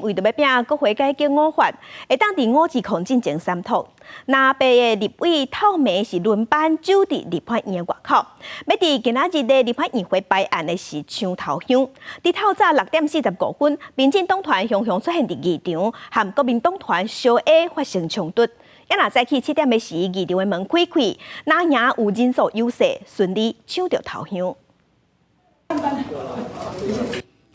为着要拼国会改革5法，会当伫5次抗战前3读。南北的立委透暝是轮班守伫立法院的外口。要伫今仔日的立法院会摆案的是抢头香。伫透早6点45分，民进党团雄雄出现伫议场，和国民党团小 A 发生冲突。也若早起7点的时，议场的门开开，哪赢有人数优势，顺利抢到头香。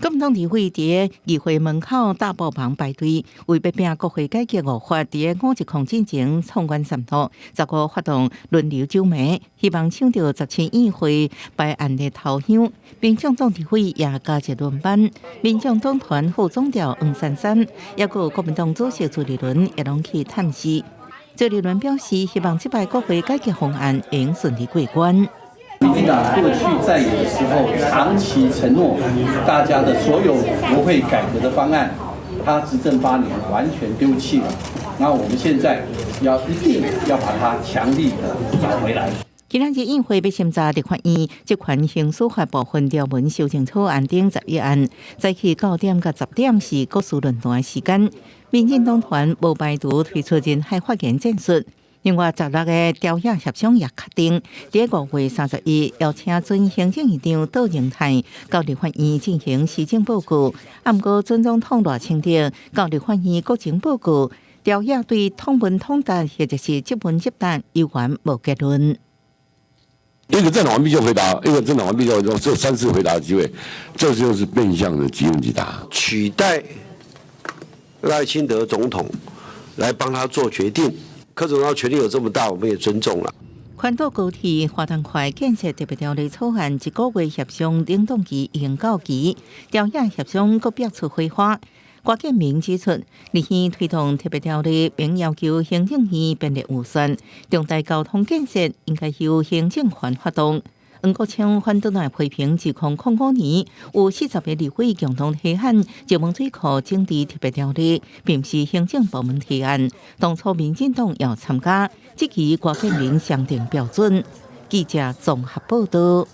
国民党立委伫议会门口大步旁排队，为要拼国会改革5法，伫5日抗战前创关3读，15发动轮流走暝，希望抢到17议会摆案的头香。民众党立委也加入轮班，民众党团副总调黄珊珊，也有国民党主席朱立伦也拢去探视。朱立伦表示，希望这摆国会改革方案能顺利过关。民进党过去在野的时候，长期承诺大家的所有国会改革的方案，他执政8年完全丢弃了。那我们现在一定要把它强力的找回来。今仔日议会要审查立法院这款刑事法部分条文修正草案等11案，早起9点到10点是各事论坛的时间。民进党团无排除推出人海发言战术。另外，16个调解协商也确定，在5月31邀请准行政院长杜荣泰到立法院进行施政报告。不过，准总统赖清德到立法院国情报告，调解对统文统答或者是即文即答有关无结论。一个正答完毕就回答，一个正答完毕就只有3次回答的机会，这就是变相的即问即答，取代赖清德总统来帮他做决定。柯总统权力有这么大，我们也尊重了。环岛高铁华东快建设特别条例草案1个月协商冷冻期已经到期，调解协商搁表出火花。郭建明指出，立宪推动特别条例，并要求行政院编列预算，重大交通建设应该由行政权发动。黄国昌反倒来批评2005年有40个立委共同提案石门水库整治特别条例，并不是行政部门提案。当初民进党要参加，这期郭建明商定标准。记者综合报道。